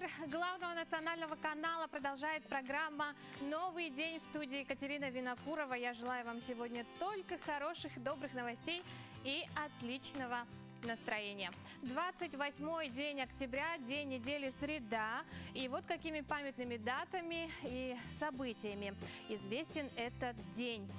Эфир главного национального канала продолжает программа «Новый день» в студии Екатерина Винокурова. Я желаю вам сегодня только хороших, добрых новостей и отличного настроения. 28-й день октября, день недели среда. И вот какими памятными датами и событиями известен этот день.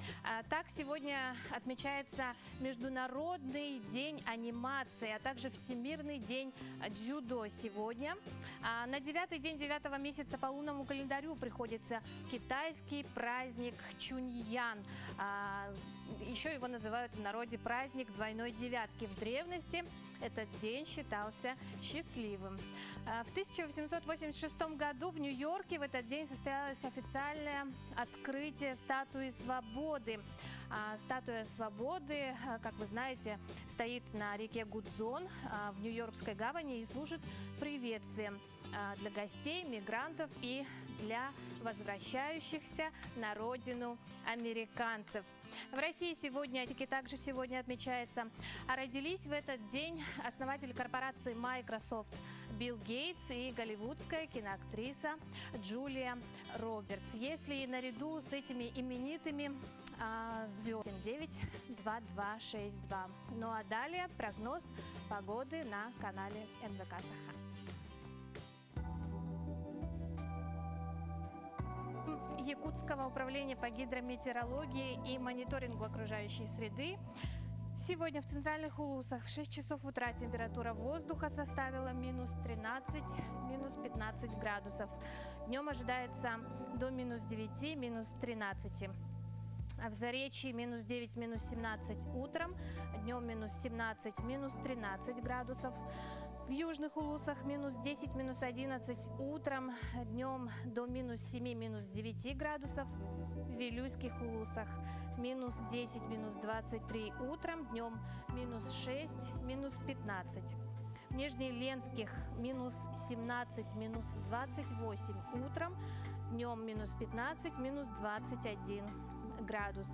Так, сегодня отмечается Международный день анимации, а также Всемирный день дзюдо сегодня. На 9-й день 9-го месяца по лунному календарю приходится китайский праздник Чуньян. Еще его называют в народе праздник двойной девятки. В древности этот день считался счастливым. В 1886 году в Нью-Йорке в этот день состоялось официальное открытие статуи Свободы. Статуя Свободы, как вы знаете, стоит на реке Гудзон в Нью-Йоркской гавани и служит приветствием для гостей, мигрантов и для возвращающихся на родину американцев. В России сегодня, также сегодня отмечается, родились в этот день основатель корпорации Microsoft Билл Гейтс и голливудская киноактриса Джулия Робертс. Если наряду с этими именитыми звезд 9-2262. Ну а далее прогноз погоды на канале НВК Саха. Якутского управления по гидрометеорологии и мониторингу окружающей среды. Сегодня в центральных улусах в 6 часов утра температура воздуха составила минус 13, минус 15 градусов. Днем ожидается до минус 9, минус 13. В Заречье минус 9, минус 17 утром, днем минус 17, минус 13 градусов. В южных улусах минус 10, минус 11 утром, днем до минус 7, минус 9 градусов. В Вилюйских улусах минус 10, минус 23 утром, днем минус 6, минус 15. В Нижнеленских минус 17, минус 28 утром, днем минус 15, минус 21 градус.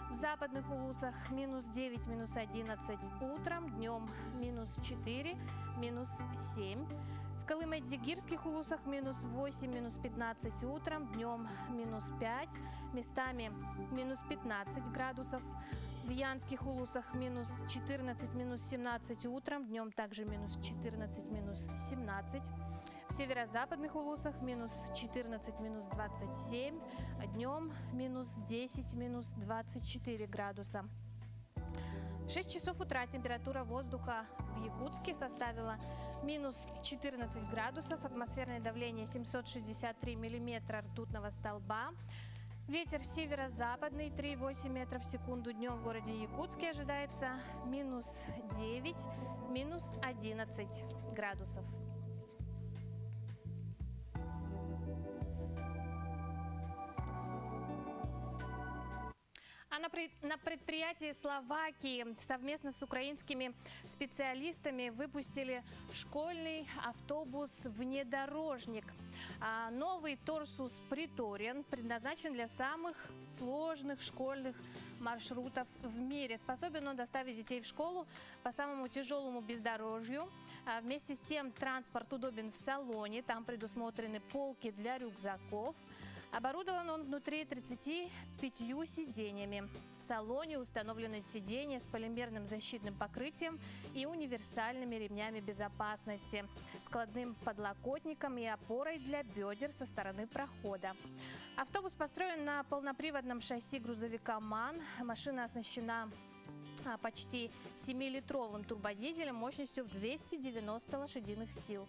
В западных улусах минус 9, минус 11 утром, днем минус 4, минус 7. В Колыму-Дигирских улусах минус 8, минус 15 утром, днем минус 5, местами минус 15 градусов. В Янских улусах минус 14, минус 17 утром, днем также минус 14, минус 17. В северо-западных улусах минус 14, минус 27, днем минус 10, минус 24 градуса. В 6 часов утра температура воздуха в Якутске составила минус 14 градусов, атмосферное давление 763 миллиметра ртутного столба. Ветер северо-западный 3,8 метров в секунду. Днем в городе Якутске ожидается минус 9, минус 11 градусов. На предприятии Словакии совместно с украинскими специалистами выпустили школьный автобус-внедорожник. Новый Торсус Приториан предназначен для самых сложных школьных маршрутов в мире. Способен он доставить детей в школу по самому тяжелому бездорожью. Вместе с тем транспорт удобен в салоне. Там предусмотрены полки для рюкзаков. Оборудован он внутри 35 сиденьями. В салоне установлены сиденья с полимерным защитным покрытием и универсальными ремнями безопасности, складным подлокотником и опорой для бедер со стороны прохода. Автобус построен на полноприводном шасси грузовика МАН. Машина оснащена почти 7-литровым турбодизелем мощностью в 290 лошадиных сил.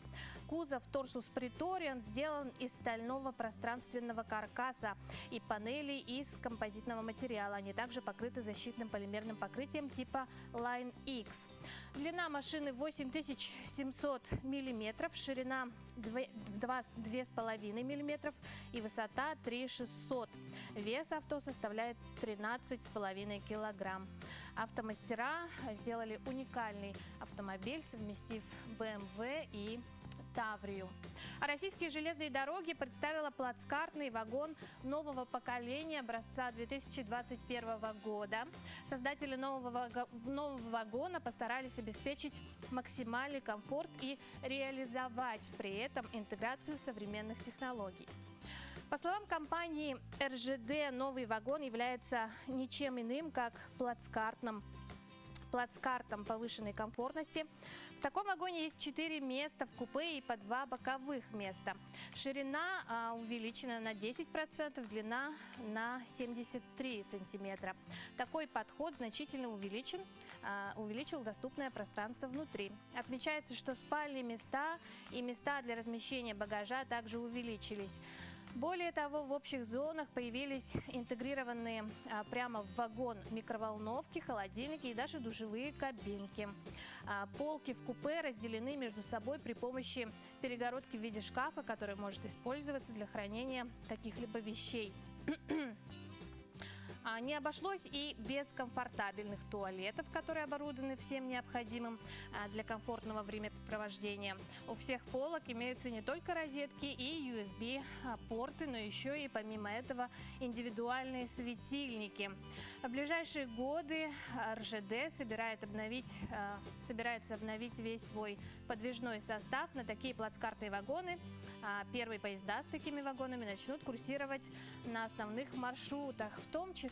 Кузов Торсус Приториан сделан из стального пространственного каркаса и панелей из композитного материала. Они также покрыты защитным полимерным покрытием типа Line X. Длина машины 8700 мм, ширина 2,5 мм и высота 3,600. Вес авто составляет 13,5 кг. Автомастера сделали уникальный автомобиль, совместив BMW и Таврию. А российские железные дороги представила плацкартный вагон нового поколения образца 2021 года. Создатели нового вагона постарались обеспечить максимальный комфорт и реализовать при этом интеграцию современных технологий. По словам компании РЖД, новый вагон является ничем иным, как плацкартом повышенной комфортности. В таком вагоне есть 4 места в купе и по 2 боковых места. Ширина увеличена на 10%, длина на 73 сантиметра. Такой подход значительно увеличил доступное пространство внутри. Отмечается, что спальные места и места для размещения багажа также увеличились. Более того, в общих зонах появились интегрированные прямо в вагон микроволновки, холодильники и даже душевые кабинки. Полки в купе разделены между собой при помощи перегородки в виде шкафа, который может использоваться для хранения каких-либо вещей. Не обошлось и без комфортабельных туалетов, которые оборудованы всем необходимым для комфортного времяпрепровождения. У всех полок имеются не только розетки и USB-порты, но еще и помимо этого индивидуальные светильники. В ближайшие годы РЖД собирается обновить весь свой подвижной состав на такие плацкартные вагоны. Первые поезда с такими вагонами начнут курсировать на основных маршрутах, в том числе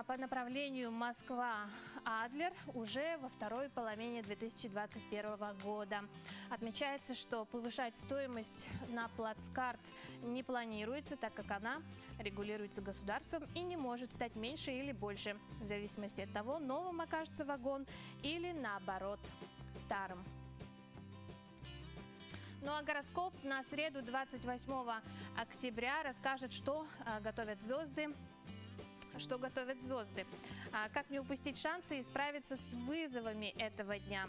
по направлению Москва-Адлер уже во второй половине 2021 года. Отмечается, что повышать стоимость на плацкарт не планируется, так как она регулируется государством и не может стать меньше или больше, в зависимости от того, новым окажется вагон или наоборот старым. Ну а гороскоп на среду 28 октября расскажет, что готовят звезды. Как не упустить шансы и справиться с вызовами этого дня.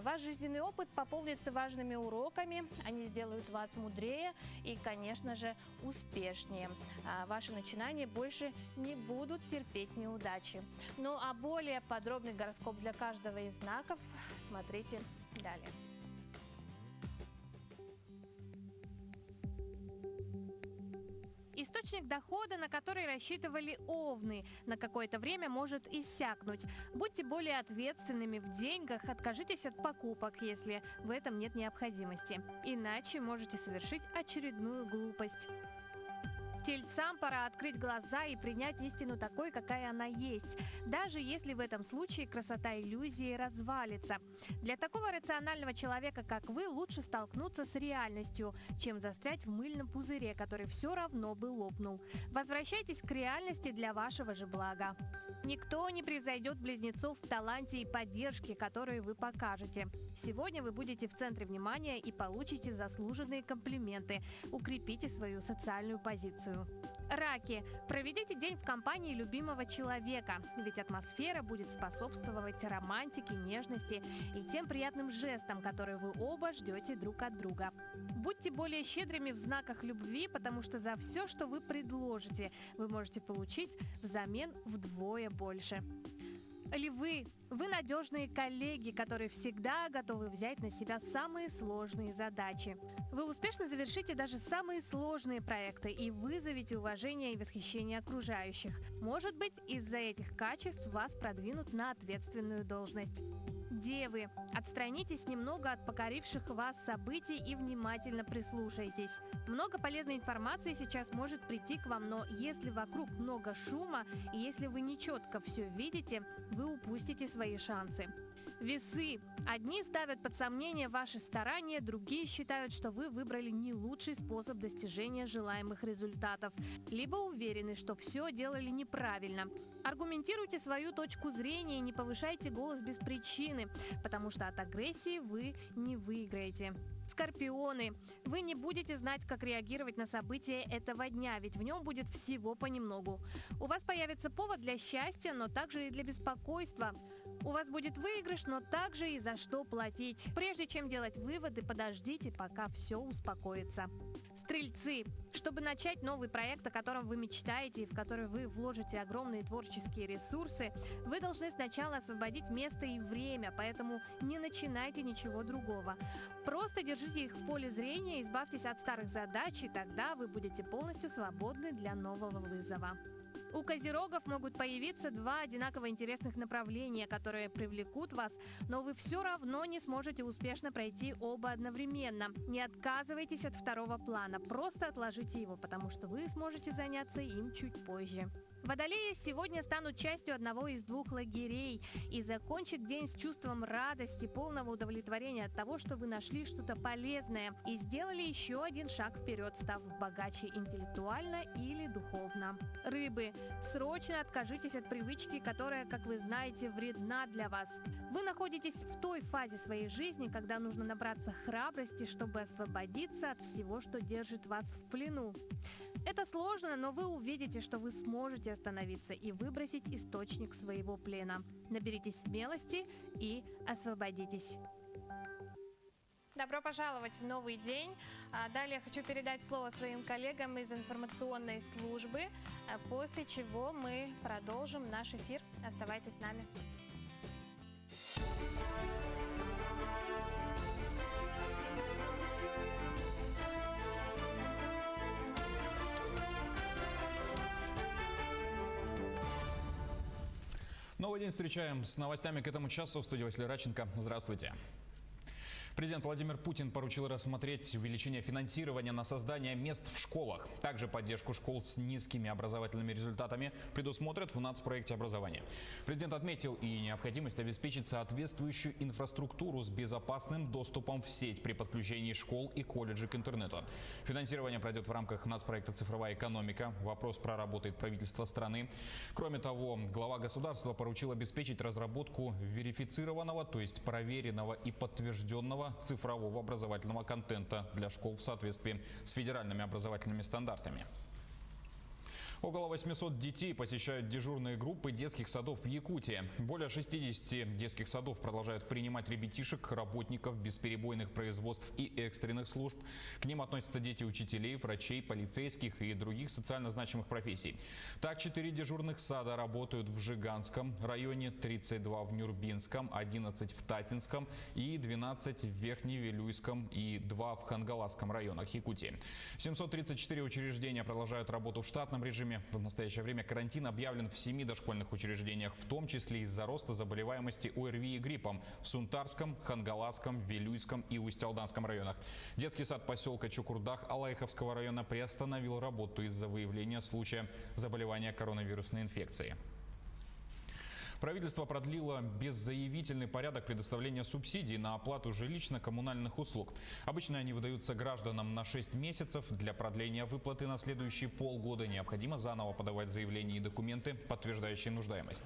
Ваш жизненный опыт пополнится важными уроками. Они сделают вас мудрее и, конечно же, успешнее. Ваши начинания больше не будут терпеть неудачи. Ну а более подробный гороскоп для каждого из знаков смотрите далее. Источник дохода, на который рассчитывали овны, на какое-то время может иссякнуть. Будьте более ответственными в деньгах, откажитесь от покупок, если в этом нет необходимости. Иначе можете совершить очередную глупость. Тельцам пора открыть глаза и принять истину такой, какая она есть, даже если в этом случае красота иллюзии развалится. Для такого рационального человека, как вы, лучше столкнуться с реальностью, чем застрять в мыльном пузыре, который все равно бы лопнул. Возвращайтесь к реальности для вашего же блага. Никто не превзойдет близнецов в таланте и поддержке, которые вы покажете. Сегодня вы будете в центре внимания и получите заслуженные комплименты. Укрепите свою социальную позицию. Раки. Проведите день в компании любимого человека, ведь атмосфера будет способствовать романтике, нежности и тем приятным жестам, которые вы оба ждете друг от друга. Будьте более щедрыми в знаках любви, потому что за все, что вы предложите, вы можете получить взамен вдвое больше. Львы. Вы надежные коллеги, которые всегда готовы взять на себя самые сложные задачи. Вы успешно завершите даже самые сложные проекты и вызовете уважение и восхищение окружающих. Может быть, из-за этих качеств вас продвинут на ответственную должность. Девы. Отстранитесь немного от покоривших вас событий и внимательно прислушайтесь. Много полезной информации сейчас может прийти к вам, но если вокруг много шума и если вы нечетко все видите, вы упустите свои шансы. Весы. Одни ставят под сомнение ваши старания, другие считают, что вы выбрали не лучший способ достижения желаемых результатов, либо уверены, что все делали неправильно. Аргументируйте свою точку зрения и не повышайте голос без причины, потому что от агрессии вы не выиграете. Скорпионы. Вы не будете знать, как реагировать на события этого дня, ведь в нем будет всего понемногу. У вас появится повод для счастья, но также и для беспокойства. У вас будет выигрыш, но также и за что платить. Прежде чем делать выводы, подождите, пока все успокоится. Стрельцы, чтобы начать новый проект, о котором вы мечтаете и в который вы вложите огромные творческие ресурсы, вы должны сначала освободить место и время, поэтому не начинайте ничего другого. Просто держите их в поле зрения, избавьтесь от старых задач, и тогда вы будете полностью свободны для нового вызова. У козерогов могут появиться два одинаково интересных направления, которые привлекут вас, но вы все равно не сможете успешно пройти оба одновременно. Не отказывайтесь от второго плана, просто отложите его, потому что вы сможете заняться им чуть позже. Водолеи сегодня станут частью одного из двух лагерей и закончат день с чувством радости, полного удовлетворения от того, что вы нашли что-то полезное и сделали еще один шаг вперед, став богаче интеллектуально или духовно. Рыбы, срочно откажитесь от привычки, которая, как вы знаете, вредна для вас. Вы находитесь в той фазе своей жизни, когда нужно набраться храбрости, чтобы освободиться от всего, что держит вас в плену. Это сложно, но вы увидите, что вы сможете остановиться и выбросить источник своего плена. Наберитесь смелости и освободитесь. Добро пожаловать в новый день. Далее хочу передать слово своим коллегам из информационной службы, после чего мы продолжим наш эфир. Оставайтесь с нами. Новый день встречаем с новостями к этому часу. В студии Василий Радченко. Здравствуйте. Президент Владимир Путин поручил рассмотреть увеличение финансирования на создание мест в школах. Также поддержку школ с низкими образовательными результатами предусмотрят в нацпроекте образования. Президент отметил и необходимость обеспечить соответствующую инфраструктуру с безопасным доступом в сеть при подключении школ и колледжей к интернету. Финансирование пройдет в рамках нацпроекта «Цифровая экономика». Вопрос проработает правительство страны. Кроме того, глава государства поручил обеспечить разработку верифицированного, то есть проверенного и подтвержденного цифрового образовательного контента для школ в соответствии с федеральными образовательными стандартами. Около 800 детей посещают дежурные группы детских садов в Якутии. Более 60 детских садов продолжают принимать ребятишек, работников бесперебойных производств и экстренных служб. К ним относятся дети учителей, врачей, полицейских и других социально значимых профессий. Так, 4 дежурных сада работают в Жиганском районе, 32 в Нюрбинском, 11 в Татинском и 12 в Верхневилюйском и 2 в Хангаласском районах Якутии. 734 учреждения продолжают работу в штатном режиме. В настоящее время карантин объявлен в 7 дошкольных учреждениях, в том числе из-за роста заболеваемости ОРВИ и гриппом в Сунтарском, Хангаласском, Вилюйском и Усть-Алданском районах. Детский сад поселка Чукурдах Алайховского района приостановил работу из-за выявления случая заболевания коронавирусной инфекцией. Правительство продлило беззаявительный порядок предоставления субсидий на оплату жилищно-коммунальных услуг. Обычно они выдаются гражданам на 6 месяцев. Для продления выплаты на следующие полгода необходимо заново подавать заявления и документы, подтверждающие нуждаемость.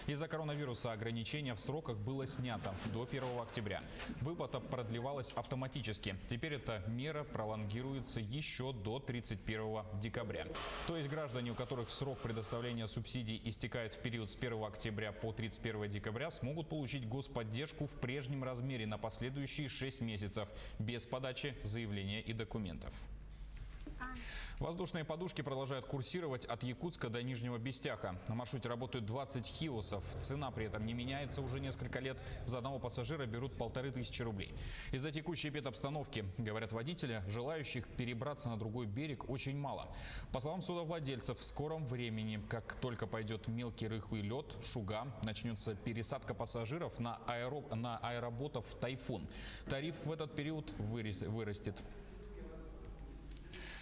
Из-за коронавируса ограничение в сроках было снято до 1 октября. Выплата продлевалась автоматически. Теперь эта мера пролонгируется еще до 31 декабря. То есть граждане, у которых срок предоставления субсидий истекает в период с 1 октября по 31 декабря, смогут получить господдержку в прежнем размере на последующие 6 месяцев без подачи заявления и документов. Воздушные подушки продолжают курсировать от Якутска до Нижнего Бестяха. На маршруте работают 20 хиосов. Цена при этом не меняется уже несколько лет. За одного пассажира берут 1500 рублей. Из-за текущей педобстановки, говорят водители, желающих перебраться на другой берег очень мало. По словам судовладельцев, в скором времени, как только пойдет мелкий рыхлый лед, шуга, начнется пересадка пассажиров на аэроботов «Тайфун». Тариф в этот период вырастет.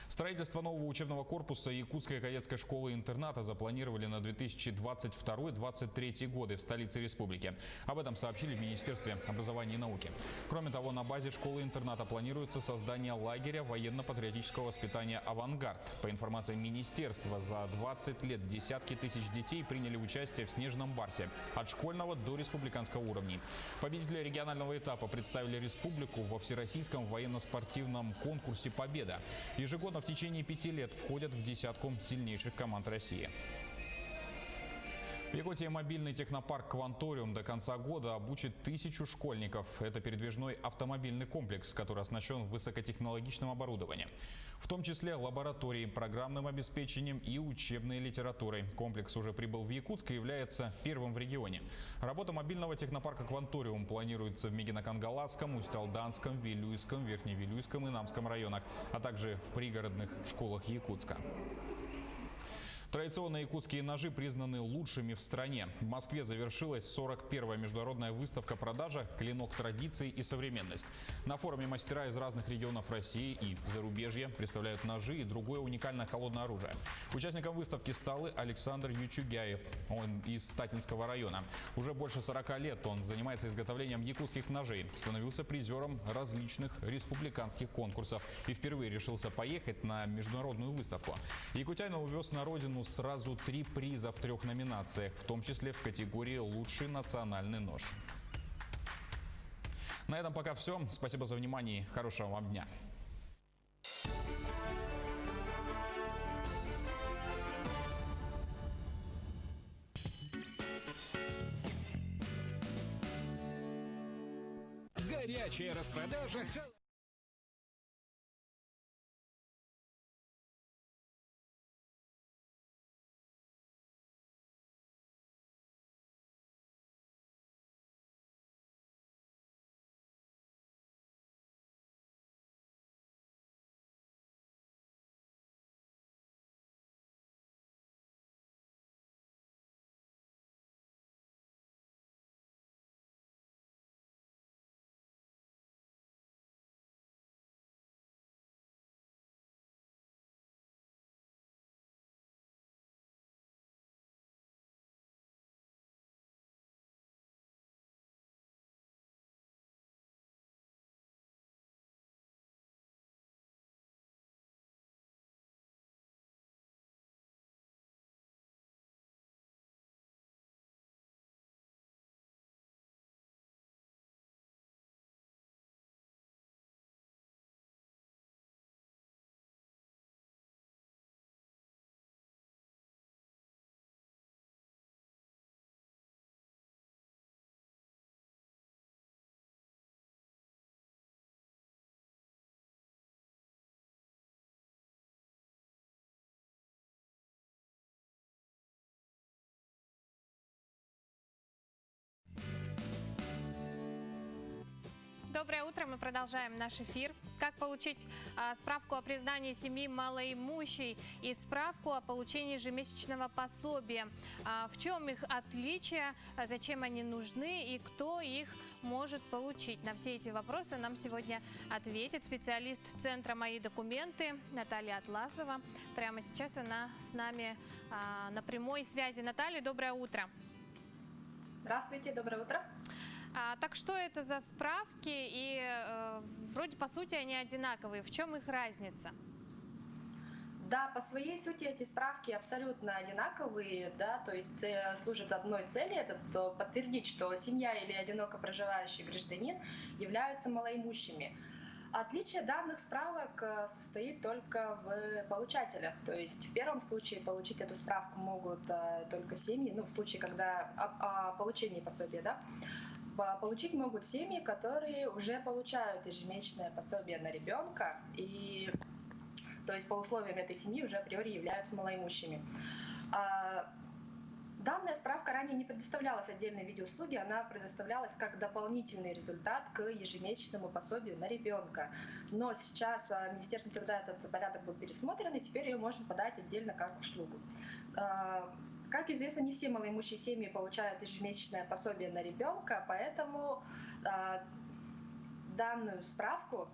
Строительство нового учебного корпуса Якутской кадетской школы-интерната запланировали на 2022-2023 годы в столице республики. Об этом сообщили в Министерстве образования и науки. Кроме того, на базе школы-интерната планируется создание лагеря военно-патриотического воспитания «Авангард». По информации Министерства, за 20 лет десятки тысяч детей приняли участие в «Снежном барсе» от школьного до республиканского уровней. Победители регионального этапа представили республику во всероссийском военно-спортивном конкурсе «Победа». Ежегодно в течение 5 лет входят в десятку сильнейших команд России. В Якутии мобильный технопарк «Кванториум» до конца года обучит 1000 школьников. Это передвижной автомобильный комплекс, который оснащен высокотехнологичным оборудованием. В том числе лабораторией, программным обеспечением и учебной литературой. Комплекс уже прибыл в Якутск и является первым в регионе. Работа мобильного технопарка «Кванториум» планируется в Мегино-Кангаласском, Усть-Алданском, Вилюйском, Верхневилюйском и Намском районах, а также в пригородных школах Якутска. Традиционные якутские ножи признаны лучшими в стране. В Москве завершилась 41-я международная выставка-продажа «Клинок традиций и современность». На форуме мастера из разных регионов России и зарубежья представляют ножи и другое уникальное холодное оружие. Участником выставки стал и Александр Ючугяев. Он из Татинского района. Уже больше 40 лет он занимается изготовлением якутских ножей. Становился призером различных республиканских конкурсов и впервые решился поехать на международную выставку. Якутянин увез на родину сразу 3 приза в 3 номинациях, в том числе в категории «Лучший национальный нож». На этом пока все. Спасибо за внимание и хорошего вам дня. Горячая распродажа. Доброе утро, мы продолжаем наш эфир. Как получить справку о признании семьи малоимущей и справку о получении ежемесячного пособия? В чем их отличие, зачем они нужны и кто их может получить? На все эти вопросы нам сегодня ответит специалист Центра «Мои документы» Наталья Атласова. Прямо сейчас она с нами на прямой связи. Наталья, доброе утро. Здравствуйте, доброе утро. Так что это за справки и вроде по сути они одинаковые. В чем их разница? Да, по своей сути эти справки абсолютно одинаковые, да, то есть служат одной цели, это подтвердить, что семья или одиноко проживающий гражданин являются малоимущими. Отличие данных справок состоит только в получателях, то есть в первом случае получить эту справку могут только семьи, в случае, когда о получении пособия, да, получить могут семьи, которые уже получают ежемесячное пособие на ребенка, и то есть по условиям этой семьи уже априори являются малоимущими. Данная справка ранее не предоставлялась отдельной в виде услуги, она предоставлялась как дополнительный результат к ежемесячному пособию на ребенка. Но сейчас Министерством труда этот порядок был пересмотрен, и теперь ее можно подать отдельно как услугу. Как известно, не все малоимущие семьи получают ежемесячное пособие на ребенка, поэтому данную справку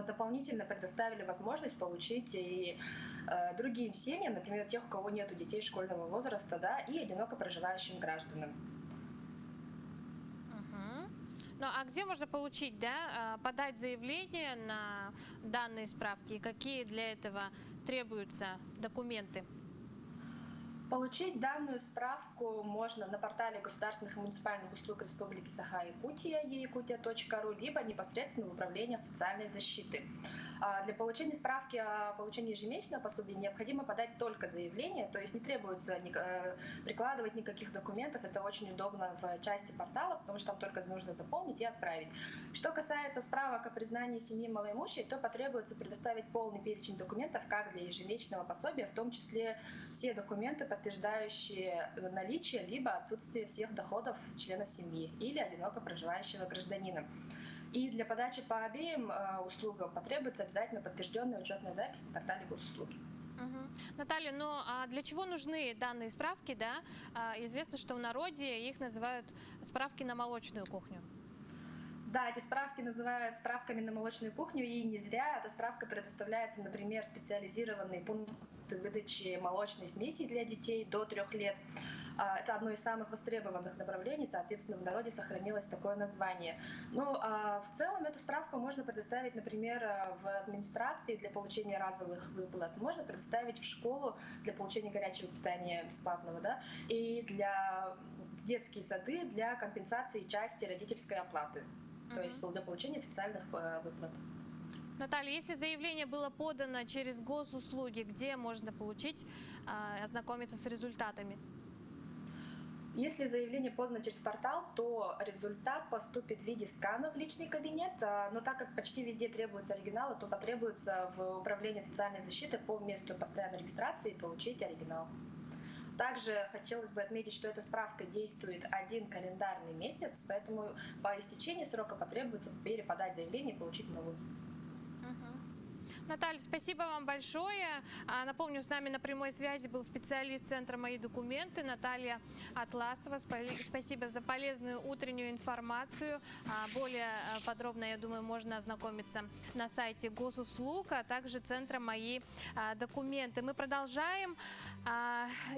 дополнительно предоставили возможность получить и другим семьям, например, тех, у кого нет детей школьного возраста, да, и одиноко проживающим гражданам. Ну а где можно получить, да, подать заявление на данные справки? И какие для этого требуются документы? Получить данную справку можно на портале государственных и муниципальных услуг Республики Саха-Якутия eyakutia.ru, либо непосредственно в управление социальной защиты. Для получения справки о получении ежемесячного пособия необходимо подать только заявление, то есть не требуется прикладывать никаких документов. Это очень удобно в части портала, потому что там только нужно заполнить и отправить. Что касается справок о признании семьи малоимущей, то потребуется предоставить полный перечень документов как для ежемесячного пособия, в том числе все документы, подтверждающие наличие либо отсутствие всех доходов членов семьи или одиноко проживающего гражданина. И для подачи по обеим услугам потребуется обязательно подтвержденная учетная запись на портале госуслуги. Наталья, ну а для чего нужны данные справки, да? Известно, что в народе их называют справки на молочную кухню. Да, эти справки называют справками на молочную кухню, и не зря. Эта справка предоставляется, например, специализированные пункты выдачи молочной смеси для детей до 3 лет. Это одно из самых востребованных направлений, соответственно, в народе сохранилось такое название. Но в целом эту справку можно предоставить, например, в администрации для получения разовых выплат, можно предоставить в школу для получения горячего питания бесплатного, да, и для детские сады для компенсации части родительской оплаты, то есть для получения социальных выплат. Наталья, если заявление было подано через госуслуги, где можно получить, ознакомиться с результатами? Если заявление подано через портал, то результат поступит в виде скана в личный кабинет, но так как почти везде требуются оригиналы, то потребуется в управлении социальной защиты по месту постоянной регистрации получить оригинал. Также хотелось бы отметить, что эта справка действует 1 календарный месяц, поэтому по истечении срока потребуется переподать заявление и получить новую. Наталья, спасибо вам большое. Напомню, с нами на прямой связи был специалист Центра «Мои документы» Наталья Атласова. Спасибо за полезную утреннюю информацию. Более подробно, я думаю, можно ознакомиться на сайте госуслуг, а также Центра «Мои документы». Мы продолжаем.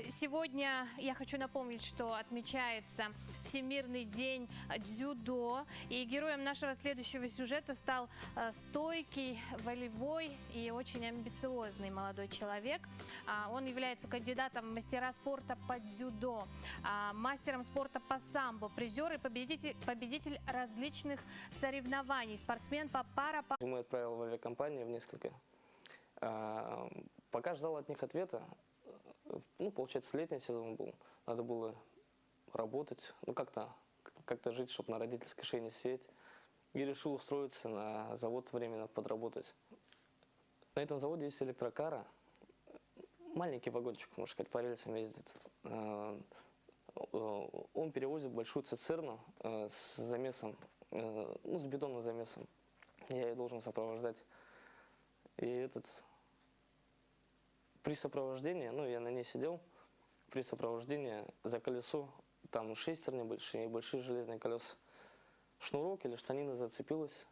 Сегодня я хочу напомнить, что отмечается Всемирный день дзюдо. И героем нашего следующего сюжета стал стойкий, волевой и очень амбициозный молодой человек. Он является кандидатом в мастера спорта по дзюдо, мастером спорта по самбо, призер и победитель различных соревнований, спортсмен по Мы отправил в авиакомпанию в несколько. Пока ждал от них ответа, получается, летний сезон был, надо было работать, как-то жить, чтобы на родительской шее не сидеть. И решил устроиться на завод временно подработать. На этом заводе есть электрокара, маленький вагончик, можно сказать, по рельсам ездит. Он перевозит большую цистерну с замесом, с бетонным замесом. Я ее должен сопровождать. И при сопровождении, я на ней сидел, при сопровождении за колесо, там шестерни большие, большие железные колеса. Шнурок или штанина зацепилась.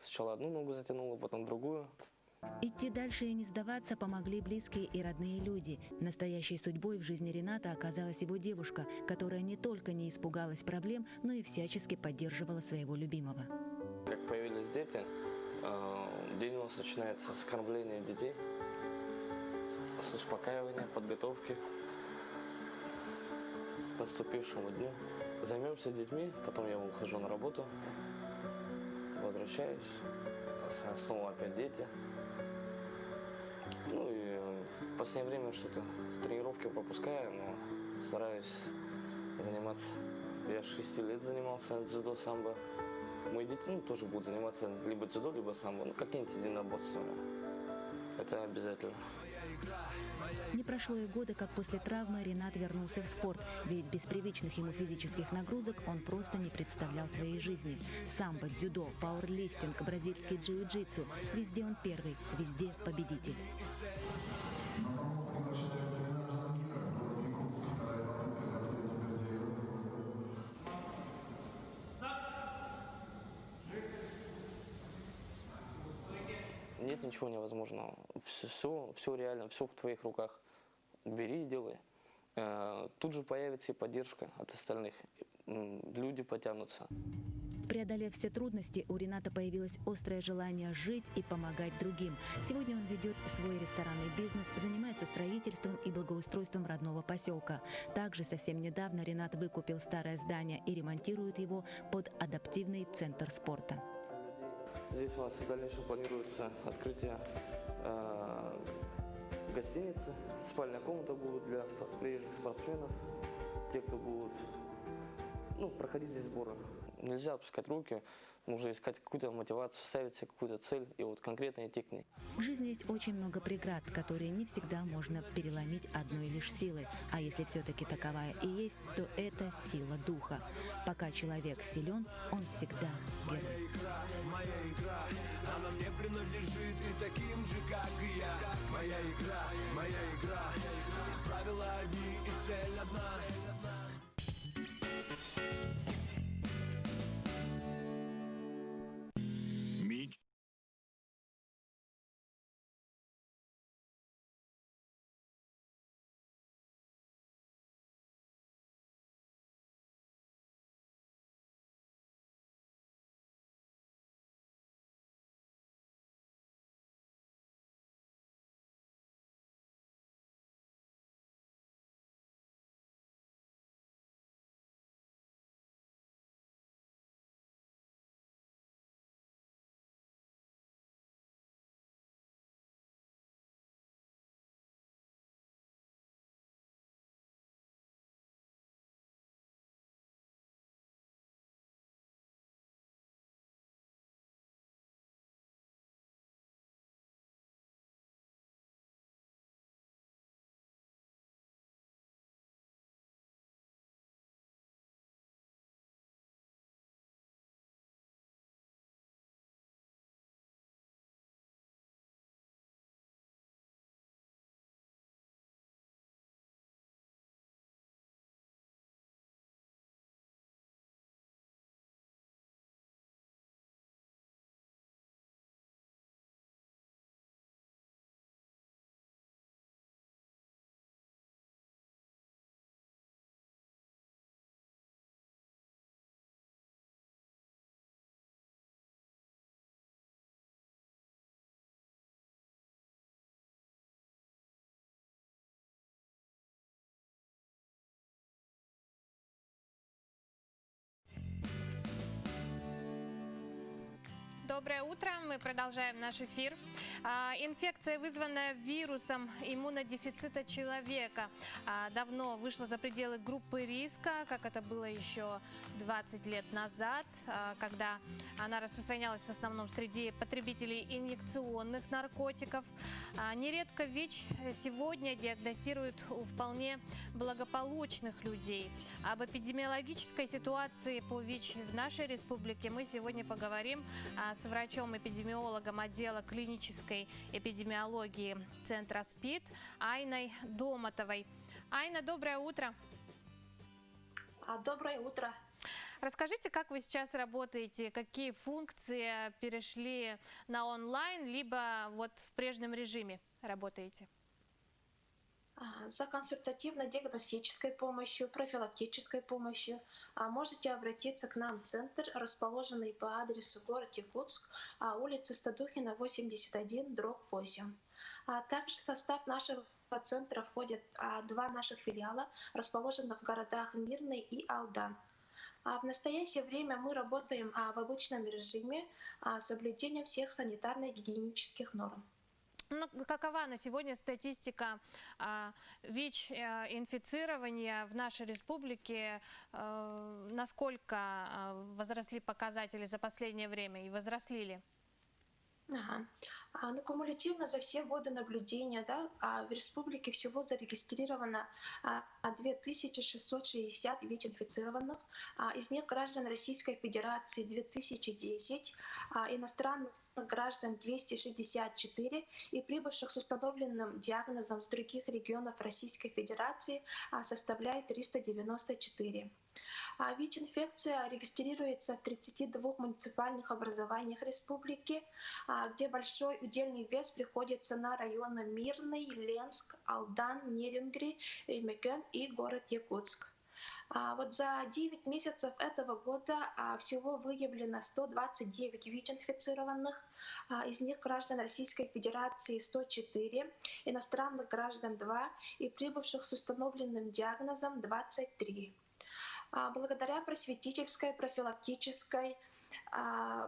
Сначала одну ногу затянула, потом другую. Идти дальше и не сдаваться помогли близкие и родные люди. Настоящей судьбой в жизни Рената оказалась его девушка, которая не только не испугалась проблем, но и всячески поддерживала своего любимого. Как появились дети, день у нас начинается с кормления детей, с успокаивания, подготовки к наступившему дню. Займемся детьми, потом я ухожу на работу, возвращаюсь, снова опять дети. И в последнее время что-то тренировки пропускаю, но стараюсь заниматься. Я с 6 лет занимался дзюдо, самбо. Мои дети тоже будут заниматься либо дзюдо, либо самбо, какие-нибудь единоборства. Это обязательно. Не прошло и года, как после травмы Ренат вернулся в спорт, ведь без привычных ему физических нагрузок он просто не представлял своей жизни. Самбо, дзюдо, пауэрлифтинг, бразильский джиу-джитсу – везде он первый, везде победитель. Нет ничего невозможного. Все реально, все в твоих руках. Бери и делай. Тут же появится и поддержка от остальных. Люди потянутся. Преодолев все трудности, у Рената появилось острое желание жить и помогать другим. Сегодня он ведет свой ресторанный бизнес, занимается строительством и благоустройством родного поселка. Также совсем недавно Ренат выкупил старое здание и ремонтирует его под адаптивный центр спорта. Здесь у нас в дальнейшем планируется открытие гостиницы. Спальная комната будет для приезжих спортсменов, те, кто будут проходить здесь сборы. Нельзя опускать руки, нужно искать какую-то мотивацию, ставить себе какую-то цель и вот конкретно идти к ней. В жизни есть очень много преград, которые не всегда можно переломить одной лишь силой. А если все-таки таковая и есть, то это сила духа. Пока человек силен, он всегда герой. Моя игра, она мне принадлежит и таким же, как и я. Моя игра, здесь правила одни и цель одна. Доброе утро, мы продолжаем наш эфир. Инфекция, вызванная вирусом иммунодефицита человека, давно вышла за пределы группы риска, как это было еще 20 лет назад, когда она распространялась в основном среди потребителей инъекционных наркотиков. Нередко ВИЧ сегодня диагностируют у вполне благополучных людей. Об эпидемиологической ситуации по ВИЧ в нашей республике мы сегодня поговорим с врачом-эпидемиологом отдела клинической эпидемиологии Центра СПИД Айной Домотовой. Айна, доброе утро. Доброе утро. Расскажите, как вы сейчас работаете, какие функции перешли на онлайн, либо вот в прежнем режиме работаете? За консультативно-диагностической помощью, профилактической помощью можете обратиться к нам в центр, расположенный по адресу город Якутск, улица Стадухина, 81/8. Также в состав нашего центра входят два наших филиала, расположенных в городах Мирный и Алдан. В настоящее время мы работаем в обычном режиме с соблюдением всех санитарно-гигиенических норм. Какова на сегодня статистика ВИЧ-инфицирования в нашей республике? Насколько возросли показатели за последнее время и возросли ли? Кумулятивно за все годы наблюдения в республике всего зарегистрировано 2660 ВИЧ-инфицированных. Из них граждан Российской Федерации 2010, иностранных граждан 264 и прибывших с установленным диагнозом с других регионов Российской Федерации составляет 394. ВИЧ-инфекция регистрируется в 32 муниципальных образованиях республики, где большой удельный вес приходится на районы Мирный, Ленск, Алдан, Нерюнгри, Мекен и город Якутск. Вот за 9 месяцев этого года всего выявлено 129 ВИЧ-инфицированных, из них граждан Российской Федерации 104, иностранных граждан 2 и прибывших с установленным диагнозом 23. Благодаря просветительской, профилактической,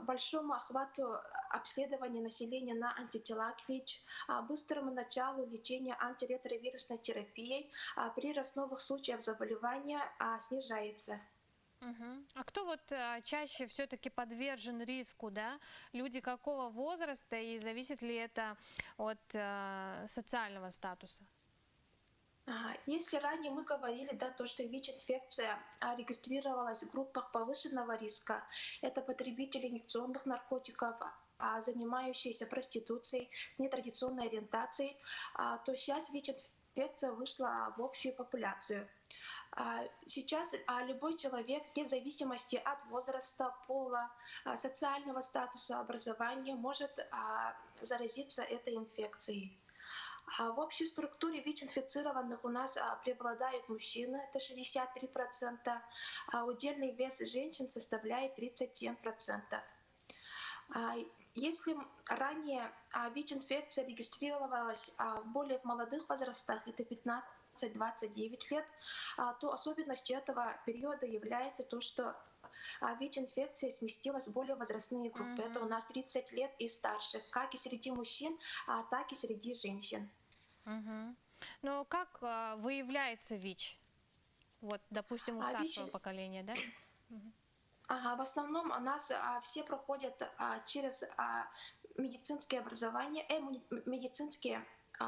большому охвату обследования населения на антитела к ВИЧ, быстрому началу лечения антиретровирусной терапией, прирост новых случаев заболевания снижается. А кто вот чаще все-таки подвержен риску, да? Люди какого возраста и зависит ли это от социального статуса? Если ранее мы говорили, да, то, что ВИЧ-инфекция регистрировалась в группах повышенного риска, это потребители инъекционных наркотиков, занимающиеся проституцией с нетрадиционной ориентацией, то сейчас ВИЧ-инфекция вышла в общую популяцию. Сейчас любой человек, вне зависимости от возраста, пола, социального статуса, образования, может заразиться этой инфекцией. В общей структуре ВИЧ-инфицированных у нас преобладают мужчины, это 63%, а удельный вес женщин составляет 37%. Если ранее ВИЧ-инфекция регистрировалась более в молодых возрастах, это 15-29 лет, то особенностью этого периода является то, что ВИЧ-инфекция сместилась в более возрастные группы. Это у нас 30 лет и старше, как и среди мужчин, так и среди женщин. Но как выявляется ВИЧ? Вот, допустим, у старшего поколения, да? В основном у нас все проходят через медицинские образования, медицинские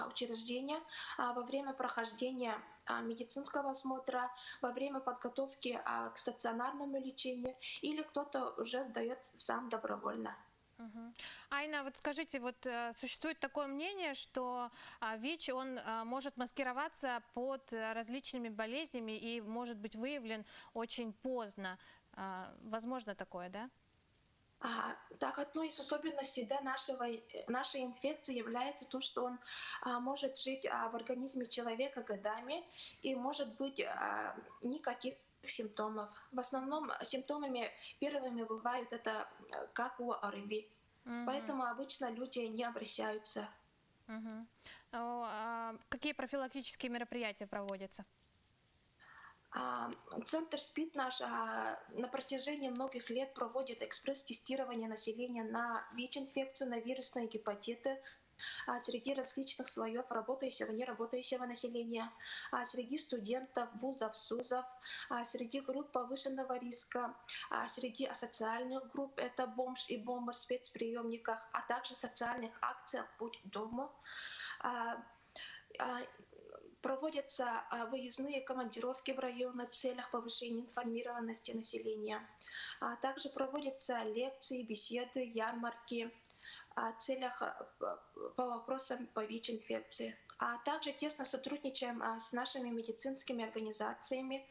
учреждения во время прохождения медицинского осмотра, во время подготовки к стационарному лечению, или кто-то уже сдает сам добровольно. Айна, вот скажите, вот существует такое мнение, что ВИЧ, он может маскироваться под различными болезнями и может быть выявлен очень поздно. Возможно такое, да? Так, одной из особенностей нашей инфекции является то, что он может жить в организме человека годами и может быть никаких симптомов. В основном симптомами первыми бывают это как у ОРВИ. Поэтому обычно люди не обращаются. Какие профилактические мероприятия проводятся? Центр СПИД наш на протяжении многих лет проводит экспресс-тестирование населения на ВИЧ-инфекцию, на вирусные гепатиты среди различных слоев работающего и неработающего населения, среди студентов, вузов, СУЗов, среди групп повышенного риска, среди асоциальных групп, это бомж и бомбар в спецприемниках, а также социальных акциях «Путь к дому». Проводятся выездные командировки в районы в целях повышения информированности населения. Также проводятся лекции, беседы, ярмарки в целях по вопросам по ВИЧ-инфекции. А также тесно сотрудничаем с нашими медицинскими организациями.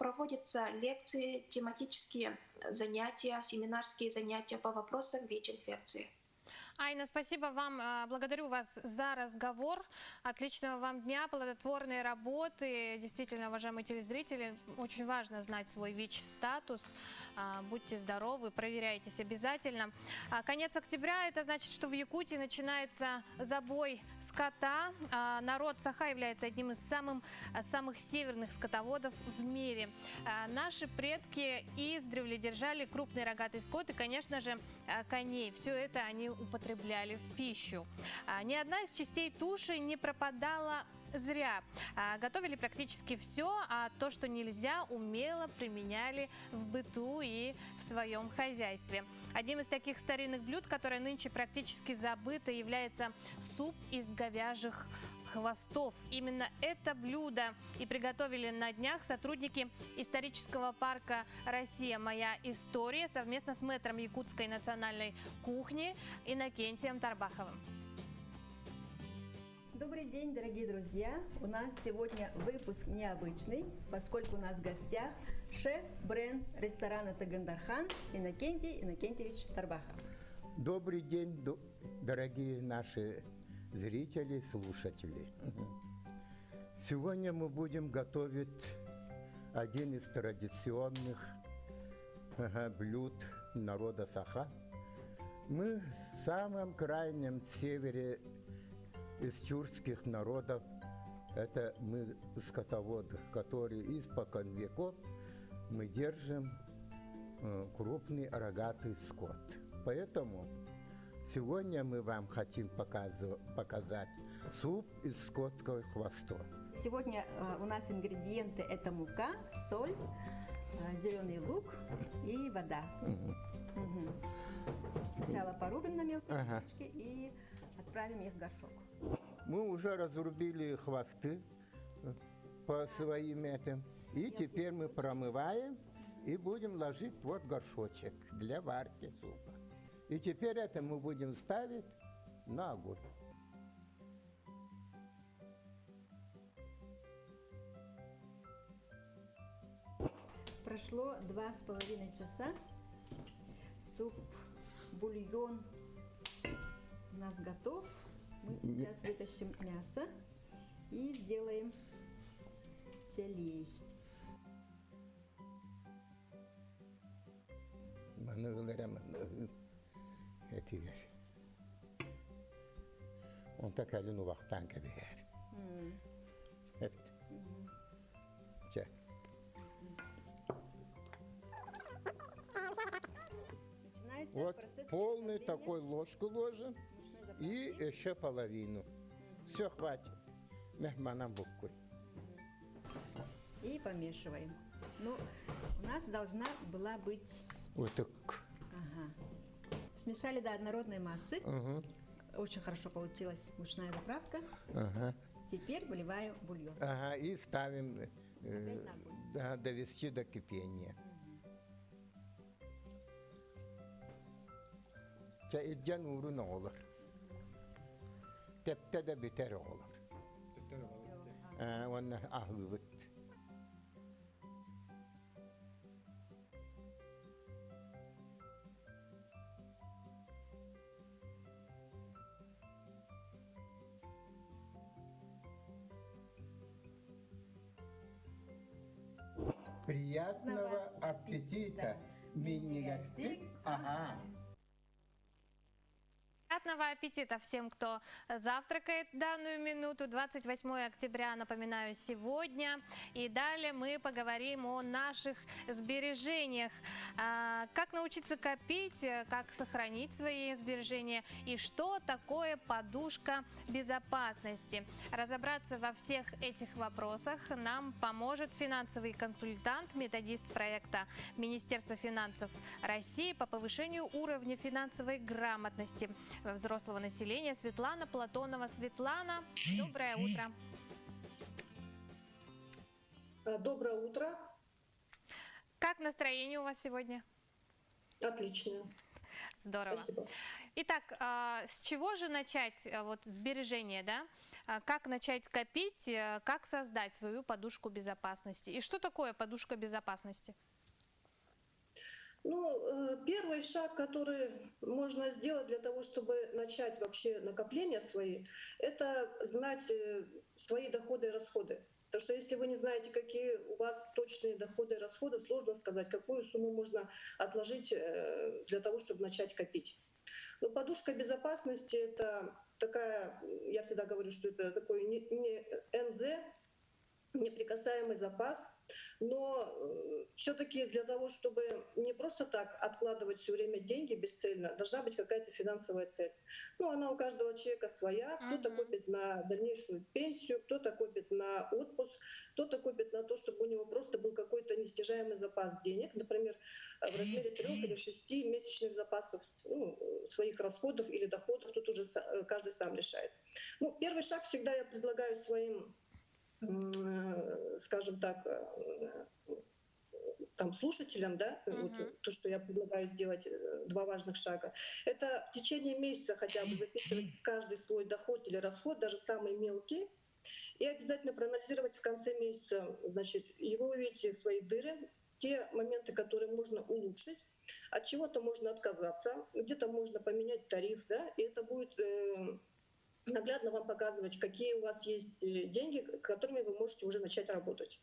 Проводятся лекции, тематические занятия, семинарские занятия по вопросам ВИЧ-инфекции. Айна, спасибо вам, благодарю вас за разговор. Отличного вам дня, плодотворной работы. Действительно, уважаемые телезрители, очень важно знать свой ВИЧ-статус. Будьте здоровы, проверяйтесь обязательно. Конец октября, это значит, что в Якутии начинается забой скота. Народ Саха является одним из самых северных скотоводов в мире. Наши предки издревле держали крупный рогатый скот и, конечно же, коней. Все это они употребляли в пищу. Ни одна из частей туши не пропадала зря. Готовили практически все, а то, что нельзя, умело применяли в быту и в своем хозяйстве. Одним из таких старинных блюд, которое нынче практически забыто, является суп из говяжьих хвостов. Именно это блюдо и приготовили на днях сотрудники исторического парка «Россия. Моя история» совместно с мэтром якутской национальной кухни Иннокентием Тарбаховым. Добрый день, дорогие друзья! У нас сегодня выпуск необычный, поскольку у нас в гостях шеф-бренд ресторана «Тагандархан» Иннокентий Иннокентьевич Тарбахов. Добрый день, дорогие наши зрители, слушатели. Сегодня мы будем готовить один из традиционных блюд народа Саха. Мы в самом крайнем севере из тюркских народов. Это мы скотоводы, которые испокон веков мы держим крупный рогатый скот. Поэтому сегодня мы вам хотим показать суп из скотского хвоста. Сегодня у нас ингредиенты – это мука, соль, зеленый лук и вода. Мгм. Сначала порубим на мелкие кусочки и отправим их в горшок. Мы уже разрубили хвосты по своим этим. И теперь мы промываем и будем ложить вот горшочек для варки супа. И теперь это мы будем ставить на огонь. Прошло 2,5 часа. Суп, бульон у нас готов. Мы сейчас вытащим мясо и сделаем селей. Он так әлін уақыттан кебер. Начинается Вот процесс полный приготовления. такой ложку ложим и еще половину. Все, хватит. Мехманам буккуй. И помешиваем. Ну, у нас должна была быть... Вот так. Ага. Смешали до однородной массы. Ага. Очень хорошо получилась мучная заправка. Ага. Теперь выливаю бульон. Ага, и ставим Опять на огонь. довести до кипения. İdcan uğru ne olur? Tepte de biter olur. Onun ahlıvıt. Приятного аппетита, мини-гостик. Ага. Приятного аппетита всем, кто завтракает в данную минуту. 28 октября, напоминаю, сегодня. И далее мы поговорим о наших сбережениях. Как научиться копить, как сохранить свои сбережения и что такое подушка безопасности. Разобраться во всех этих вопросах нам поможет финансовый консультант, методист проекта Министерства финансов России по повышению уровня финансовой грамотности взрослого населения Светлана Платонова. Светлана, доброе утро. Доброе утро. Как настроение у вас сегодня? Отлично. Здорово. Спасибо. Итак, с чего же начать вот сбережения, да? Как начать копить, как создать свою подушку безопасности? И что такое подушка безопасности? Ну, первый шаг, который можно сделать для того, чтобы начать вообще накопления свои, это знать свои доходы и расходы. Потому что если вы не знаете, какие у вас точные доходы и расходы, сложно сказать, какую сумму можно отложить для того, чтобы начать копить. Но подушка безопасности — это такая, я всегда говорю, что это такой не НЗ, неприкасаемый запас, но все-таки для того, чтобы не просто так откладывать все время деньги бесцельно, должна быть какая-то финансовая цель. Ну, она у каждого человека своя. Кто-то копит на дальнейшую пенсию, кто-то копит на отпуск, кто-то копит на то, чтобы у него просто был какой-то нестяжаемый запас денег, например, в размере 3 или 6 месячных запасов, ну, своих расходов или доходов. Тут уже каждый сам решает. Ну, первый шаг всегда я предлагаю своим, скажем так, там, слушателям, да, вот то, что я предлагаю сделать, 2 важных шага, это в течение месяца хотя бы записывать каждый свой доход или расход, даже самый мелкий, и обязательно проанализировать в конце месяца, значит, и вы увидите свои дыры, те моменты, которые можно улучшить, от чего-то можно отказаться, где-то можно поменять тариф, да, и это будет наглядно вам показывать, какие у вас есть деньги, которыми вы можете уже начать работать.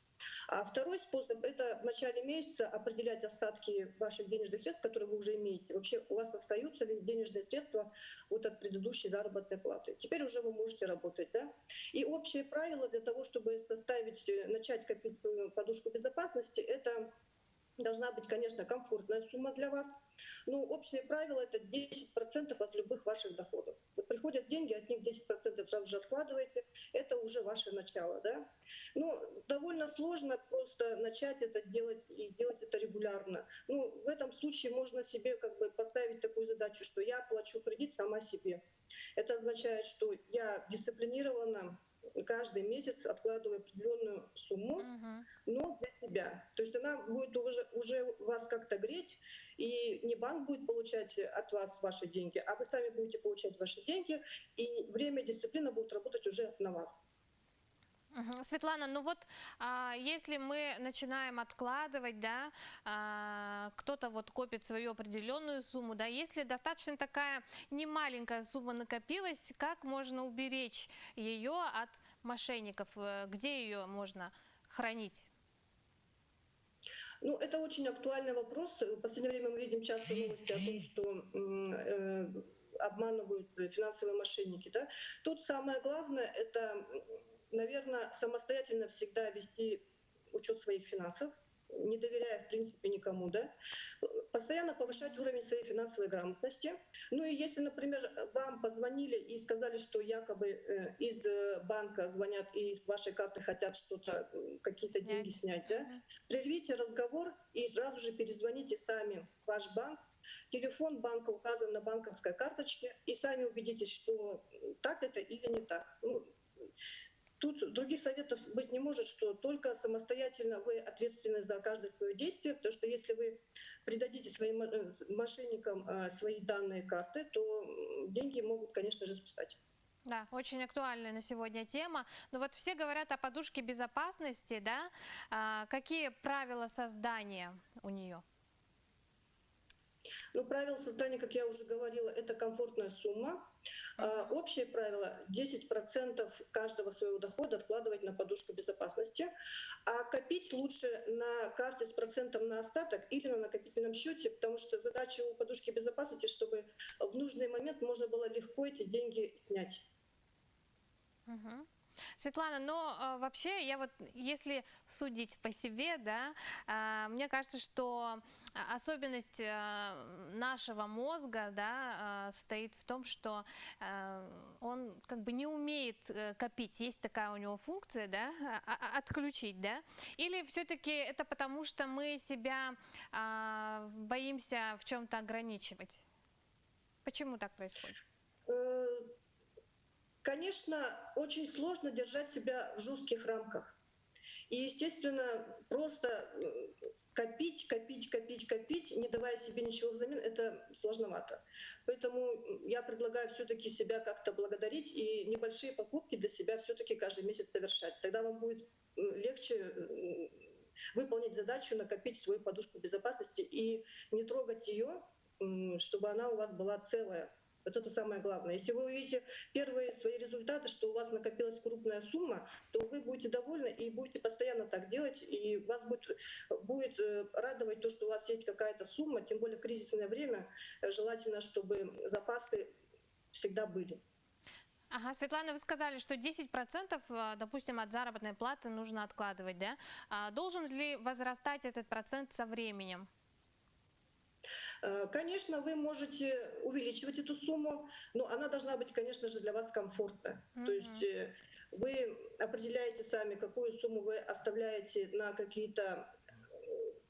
А второй способ — это в начале месяца определять остатки ваших денежных средств, которые вы уже имеете. Вообще у вас остаются ли денежные средства вот от предыдущей заработной платы. Теперь уже вы можете работать. Да? И общее правило для того, чтобы начать копить свою подушку безопасности, это должна быть, конечно, комфортная сумма для вас. Но общее правило — это 10% от любых ваших доходов. Вот приходят деньги, от них 10% сразу же откладываете. Это уже ваше начало. Да? Ну, довольно сложно просто начать это делать и делать это регулярно. Ну, в этом случае можно себе как бы поставить такую задачу, что я плачу кредит сама себе. Это означает, что я дисциплинированно каждый месяц откладываю определенную сумму, но для себя. То есть она будет уже вас как-то греть, и не банк будет получать от вас ваши деньги, а вы сами будете получать ваши деньги, и время, дисциплина будет работать уже на вас. Светлана, ну вот если мы начинаем откладывать, да, кто-то вот копит свою определенную сумму, да, если достаточно такая немаленькая сумма накопилась, как можно уберечь ее от мошенников, где ее можно хранить? Ну, это очень актуальный вопрос. В последнее время мы видим часто новости о том, что обманывают финансовые мошенники. Да? Тут самое главное — это, наверное, самостоятельно всегда вести учет своих финансов, не доверяя, в принципе, никому, да, постоянно повышать уровень своей финансовой грамотности. Ну и если, например, вам позвонили и сказали, что якобы из банка звонят и с вашей карты хотят что-то, какие-то деньги снять, да, прервите разговор и сразу же перезвоните сами в ваш банк. Телефон банка указан на банковской карточке, и сами убедитесь, что так это или не так. Ну, тут других советов быть не может, что только самостоятельно вы ответственны за каждое свое действие, потому что если вы придадите своим мошенникам свои данные карты, то деньги могут, конечно же, списать. Да, очень актуальная на сегодня тема. Но вот все говорят о подушке безопасности, да? Какие правила создания у нее? Ну, правило создания, как я уже говорила, это комфортная сумма. Общее правило — 10% каждого своего дохода откладывать на подушку безопасности, а копить лучше на карте с процентом на остаток или на накопительном счете, потому что задача у подушки безопасности, чтобы в нужный момент можно было легко эти деньги снять. Светлана, но вообще, я вот, если судить по себе, да, мне кажется, что особенность нашего мозга, да, состоит в том, что он как бы не умеет копить. Есть такая у него функция, да, отключить, да? Или все-таки это потому, что мы себя боимся в чем-то ограничивать? Почему так происходит? Конечно, очень сложно держать себя в жестких рамках. И, естественно, просто копить, не давая себе ничего взамен, это сложновато. Поэтому я предлагаю все-таки себя как-то благодарить и небольшие покупки для себя все-таки каждый месяц совершать. Тогда вам будет легче выполнить задачу, накопить свою подушку безопасности и не трогать ее, чтобы она у вас была целая. Вот это самое главное. Если вы увидите первые свои результаты, что у вас накопилась крупная сумма, то вы будете довольны и будете постоянно так делать, и вас будет радовать то, что у вас есть какая-то сумма, тем более в кризисное время желательно, чтобы запасы всегда были. Ага, Светлана, вы сказали, что 10%, допустим, от заработной платы нужно откладывать, да? Должен ли возрастать этот процент со временем? Конечно, вы можете увеличивать эту сумму, но она должна быть, конечно же, для вас комфортна. То есть вы определяете сами, какую сумму вы оставляете на какие-то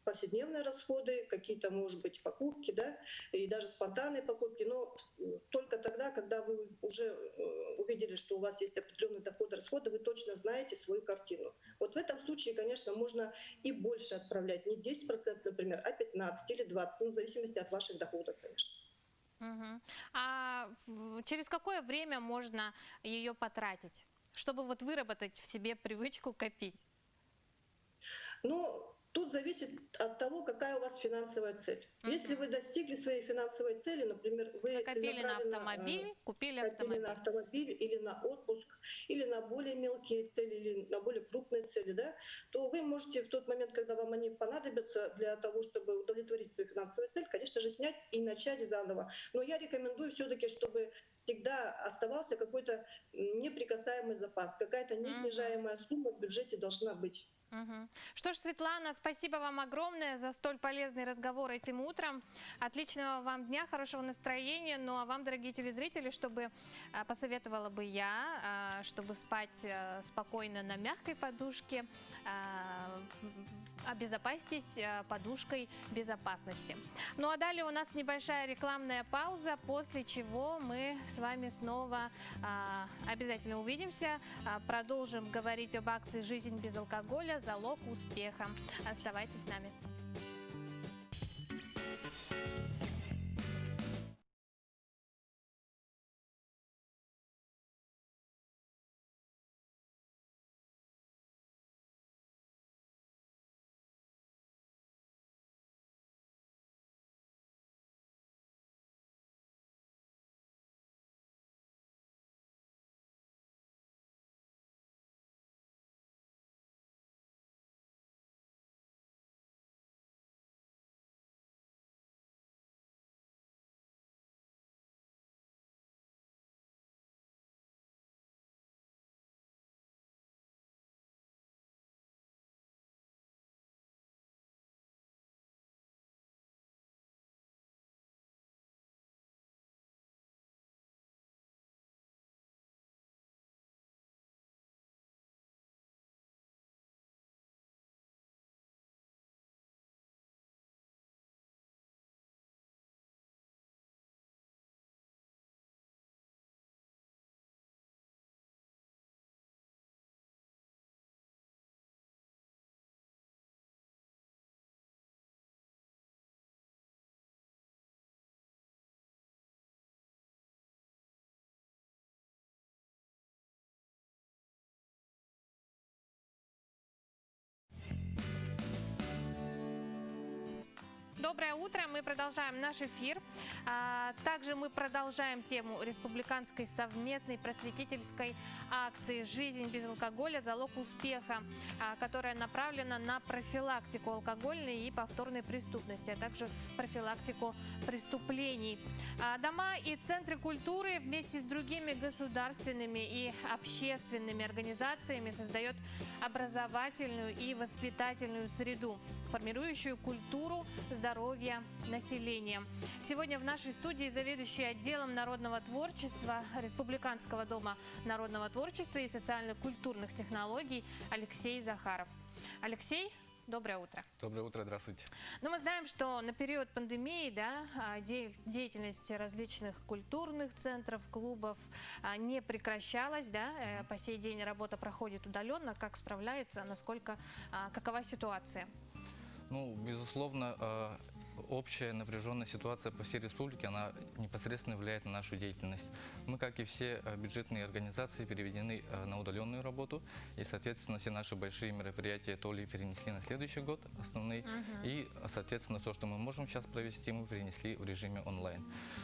повседневные расходы, какие-то, может быть, покупки, да, и даже спонтанные покупки, но только тогда, когда вы уже увидели, что у вас есть определенные доходы, расходы, вы точно знаете свою картину. Вот в этом случае, конечно, можно и больше отправлять, не 10%, например, а 15 или 20%, ну, в зависимости от ваших доходов, конечно. А через какое время можно ее потратить, чтобы вот выработать в себе привычку копить? Ну, Тут зависит от того, какая у вас финансовая цель. Если вы достигли своей финансовой цели, например, вы Накопили на автомобиль, купили автомобиль. Или на отпуск, или на более мелкие цели, или на более крупные цели, да, то вы можете в тот момент, когда вам они понадобятся для того, чтобы удовлетворить свою финансовую цель, конечно же, снять и начать заново. Но я рекомендую все-таки, чтобы всегда оставался какой-то неприкасаемый запас, какая-то неснижаемая сумма в бюджете должна быть. Что ж, Светлана, спасибо вам огромное за столь полезный разговор этим утром. Отличного вам дня, хорошего настроения. Ну а вам, дорогие телезрители, чтобы посоветовала бы я, чтобы спать спокойно на мягкой подушке, обезопасьтесь подушкой безопасности. Ну а далее у нас небольшая рекламная пауза, после чего мы с вами снова обязательно увидимся, продолжим говорить об акции «Жизнь без алкоголя. Залог успеха». Оставайтесь с нами. Доброе утро, мы продолжаем наш эфир. Также мы продолжаем тему республиканской совместной просветительской акции «Жизнь без алкоголя. Залог успеха», которая направлена на профилактику алкогольной и повторной преступности, а также профилактику преступлений. Дома и центры культуры вместе с другими государственными и общественными организациями создают образовательную и воспитательную среду, формирующую культуру здоровья населения. Сегодня в нашей студии заведующий отделом народного творчества Республиканского дома народного творчества и социально-культурных технологий Алексей Захаров. Алексей, доброе утро. Доброе утро, здравствуйте. Ну, мы знаем, что на период пандемии, деятельность различных культурных центров, клубов не прекращалась, по сей день работа проходит удаленно. Как справляются, какова ситуация? Ну, безусловно, общая напряженная ситуация по всей республике, она непосредственно влияет на нашу деятельность. Мы, как и все бюджетные организации, переведены на удаленную работу, и, соответственно, все наши большие мероприятия то ли перенесли на следующий год, основные, и, соответственно, то, что мы можем сейчас провести, мы перенесли в режиме онлайн.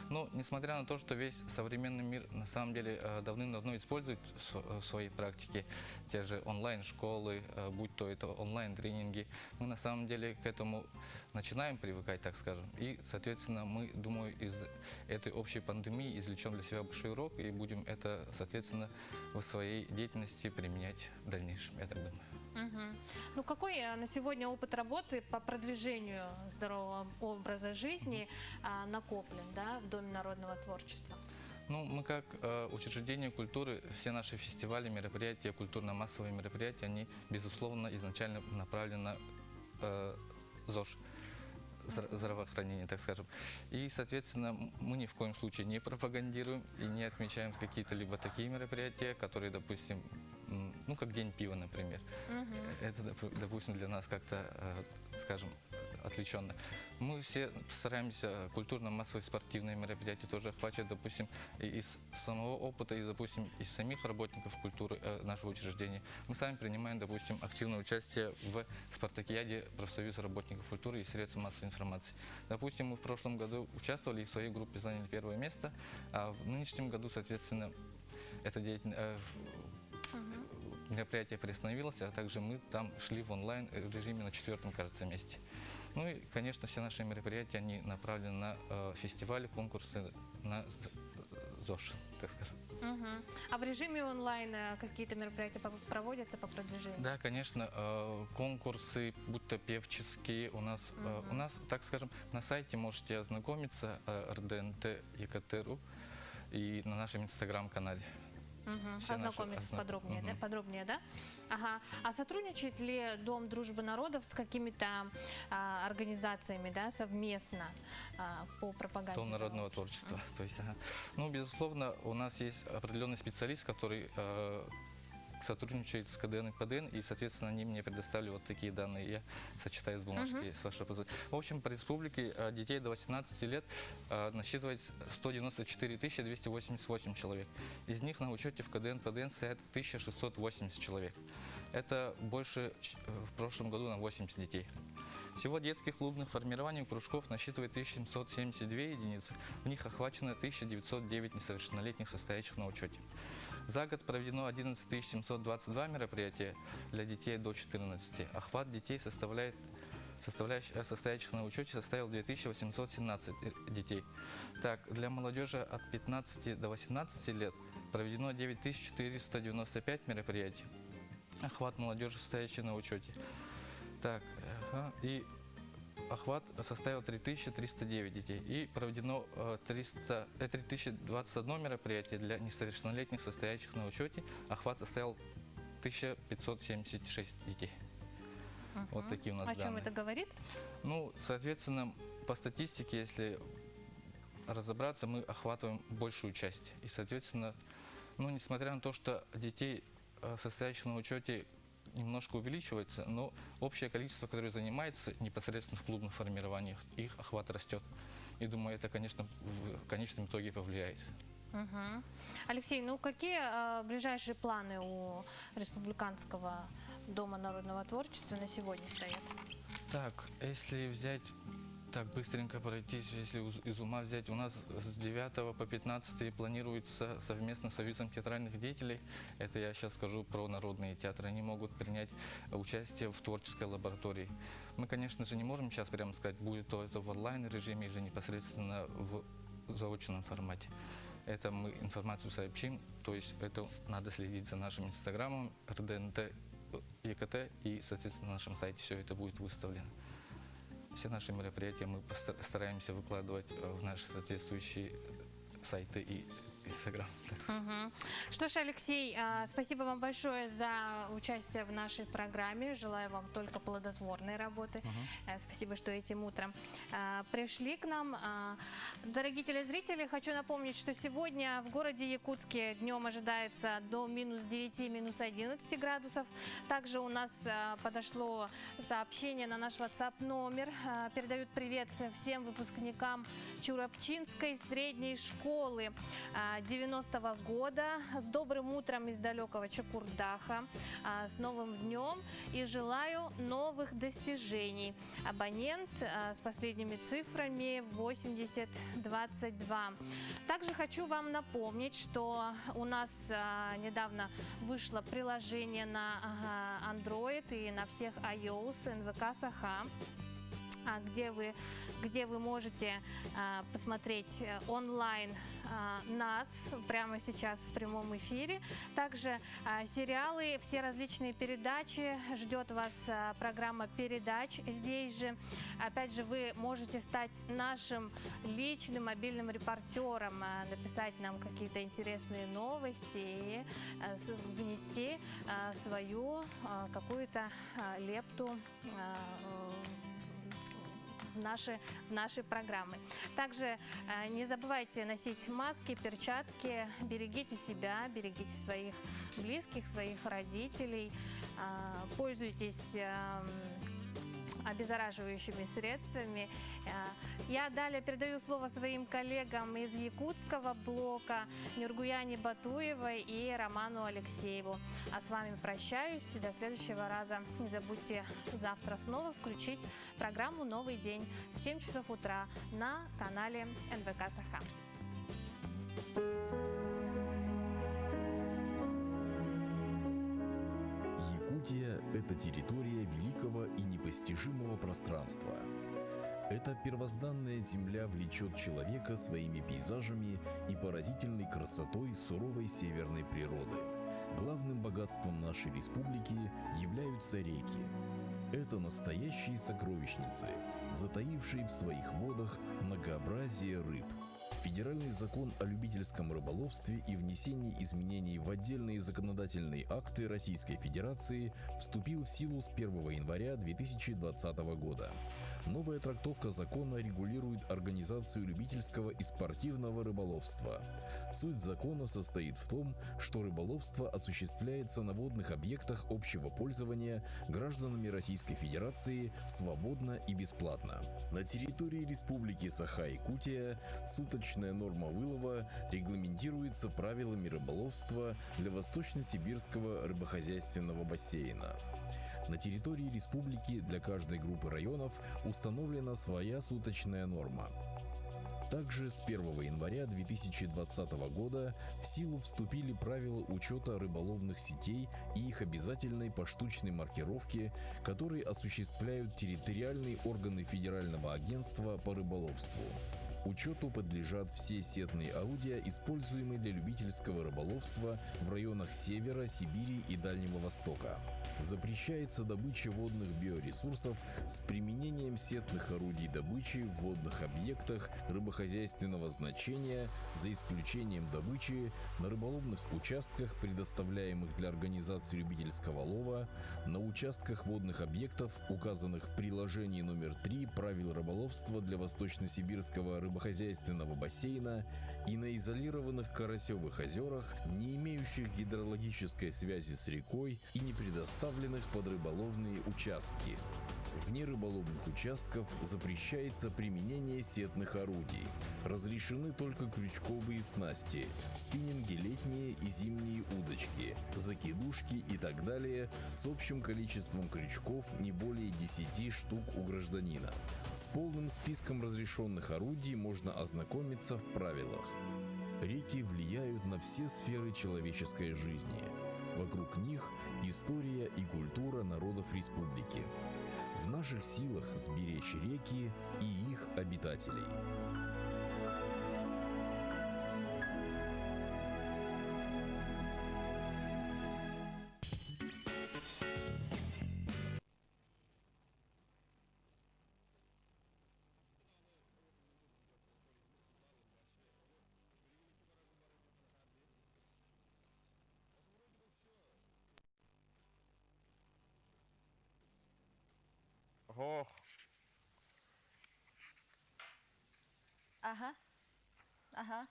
Но, несмотря на то, что весь современный мир, на самом деле, давным-давно использует в своей практике те же онлайн-школы, будь то это онлайн-тренинги, мы, на самом деле, к этому начинаем привыкать, так скажем. И, соответственно, мы, думаю, из этой общей пандемии извлечем для себя большой урок и будем это, соответственно, в своей деятельности применять в дальнейшем, я так думаю. Ну, какой на сегодня опыт работы по продвижению здорового образа жизни накоплен, в Доме народного творчества? Ну, мы как учреждение культуры, все наши фестивали, мероприятия, культурно-массовые мероприятия, они, безусловно, изначально направлены на ЗОЖ, здравоохранения, так скажем. И, соответственно, мы ни в коем случае не пропагандируем и не отмечаем какие-то либо такие мероприятия, которые, допустим, как День пива, например. Это, допустим, для нас как-то, скажем, отвлеченно. Мы все стараемся культурно-массовые спортивные мероприятия тоже охватывать, допустим, и из самого опыта, и, допустим, из самих работников культуры нашего учреждения. Мы сами принимаем, допустим, активное участие в спартакиаде профсоюза работников культуры и средств массовой информации. Допустим, мы в прошлом году участвовали и в своей группе заняли первое место, а в нынешнем году, соответственно, это мероприятие приостановилось, а также мы там шли в онлайн режиме на 4-м, кажется, месте. Ну и, конечно, все наши мероприятия, они направлены на фестивали, конкурсы, на ЗОЖ, так скажем. А в режиме онлайн какие-то мероприятия проводятся по продвижению? Да, конечно, конкурсы, будь то певческие, у нас, так скажем, на сайте можете ознакомиться РДНТ ЕКТ.ру и на нашем инстаграм-канале. Ознакомиться подробнее, да? Ага. А сотрудничает ли Дом дружбы народов с какими-то организациями, да, совместно по пропаганде? Дом народного творчества. То есть, ну, безусловно, у нас есть определенный специалист, который сотрудничает с КДН и ПДН, и, соответственно, они мне предоставили вот такие данные. Я сочетаю с бумажкой, с вашего позволения. В общем, по республике детей до 18 лет насчитывается 194 288 человек. Из них на учете в КДН, ПДН стоят 1680 человек. Это больше в прошлом году на 80 детей. Всего детских клубных формирований кружков насчитывает 1772 единицы. В них охвачено 1909 несовершеннолетних, состоящих на учете. За год проведено 11 722 мероприятия для детей до 14. Охват детей, состоящих на учете, составил 2817 детей. Так, для молодежи от 15 до 18 лет проведено 9495 мероприятий. Охват молодежи, состоящей на учете. Так, и охват составил 3309 детей. И проведено 3021 мероприятие для несовершеннолетних, состоящих на учете. Охват составил 1576 детей. Вот такие у нас данные. О чем это говорит? Ну, соответственно, по статистике, если разобраться, мы охватываем большую часть. И, соответственно, ну, несмотря на то, что детей, состоящих на учете, немножко увеличивается, но общее количество, которое занимается непосредственно в клубных формированиях, их охват растет. И думаю, это, конечно, в конечном итоге повлияет. Alexey, ну какие ближайшие планы у Республиканского дома народного творчества на сегодня стоят? Так, если взять, так быстренько пройтись, если из ума взять, у нас с 9 по 15 планируется совместно с Союзом театральных деятелей, это я сейчас скажу про народные театры, они могут принять участие в творческой лаборатории. Мы, конечно же, не можем сейчас прямо сказать, будет то это в онлайн-режиме или непосредственно в заочном формате. Это мы информацию сообщим, то есть это надо следить за нашим инстаграмом, РДНТ ЕКТ, и, соответственно, на нашем сайте все это будет выставлено. Все наши мероприятия мы стараемся выкладывать в наши соответствующие сайты и Инстаграм. Что ж, Алексей, спасибо вам большое за участие в нашей программе. Желаю вам только плодотворной работы. Спасибо, что этим утром пришли к нам. Дорогие телезрители, хочу напомнить, что сегодня в городе Якутске днем ожидается до -9, -11 градусов. Также у нас подошло сообщение на наш WhatsApp номер. Передают привет всем выпускникам Чурапчинской средней школы 90-го года. С добрым утром из далекого Чакурдаха. С новым днем и желаю новых достижений. Абонент с последними цифрами 8022. Также хочу вам напомнить, что у нас недавно вышло приложение на Android и на всех iOS НВК Саха, где вы можете посмотреть онлайн нас прямо сейчас в прямом эфире. Также сериалы, все различные передачи. Ждет вас программа передач здесь же. Опять же, вы можете стать нашим личным мобильным репортером, написать нам какие-то интересные новости и внести свою какую-то лепту в наши программы. Также не забывайте носить маски, перчатки, берегите себя, берегите своих близких, своих родителей, пользуйтесь обеззараживающими средствами. Я далее передаю слово своим коллегам из якутского блока Нюргуяне Батуевой и Роману Алексееву. А с вами прощаюсь. До следующего раза. Не забудьте завтра снова включить программу «Новый день» в 7 часов утра на канале НВК Саха. Якутия – это территория великого и непостижимого пространства. Эта первозданная земля влечет человека своими пейзажами и поразительной красотой суровой северной природы. Главным богатством нашей республики являются реки. Это настоящие сокровищницы, затаившие в своих водах многообразие рыб. Федеральный закон о любительском рыболовстве и внесении изменений в отдельные законодательные акты Российской Федерации вступил в силу с 1 января 2020 года. Новая трактовка закона регулирует организацию любительского и спортивного рыболовства. Суть закона состоит в том, что рыболовство осуществляется на водных объектах общего пользования гражданами Российской Федерации свободно и бесплатно. На территории Республики Саха-Якутия суточная норма вылова регламентируется правилами рыболовства для Восточно-Сибирского рыбохозяйственного бассейна. На территории республики для каждой группы районов установлена своя суточная норма. Также с 1 января 2020 года в силу вступили правила учета рыболовных сетей и их обязательной поштучной маркировки, которые осуществляют территориальные органы Федерального агентства по рыболовству. Учету подлежат все сетные орудия, используемые для любительского рыболовства в районах Севера, Сибири и Дальнего Востока. Запрещается добыча водных биоресурсов с применением сетных орудий добычи в водных объектах рыбохозяйственного значения, за исключением добычи на рыболовных участках, предоставляемых для организации любительского лова, на участках водных объектов, указанных в приложении номер 3 правил рыболовства для Восточно-Сибирского рыбохозяйственного бассейна и на изолированных Карасевых озерах, не имеющих гидрологической связи с рекой и не предоставленных под рыболовные участки. Вне рыболовных участков запрещается применение сетных орудий. Разрешены только крючковые снасти, спиннинги летние и зимние удочки, закидушки и так далее с общим количеством крючков не более 10 штук у гражданина. С полным списком разрешенных орудий можно ознакомиться в правилах. Реки влияют на все сферы человеческой жизни. Вокруг них история и культура народов республики. В наших силах сберечь реки и их обитателей. Ох. Ага. Ага.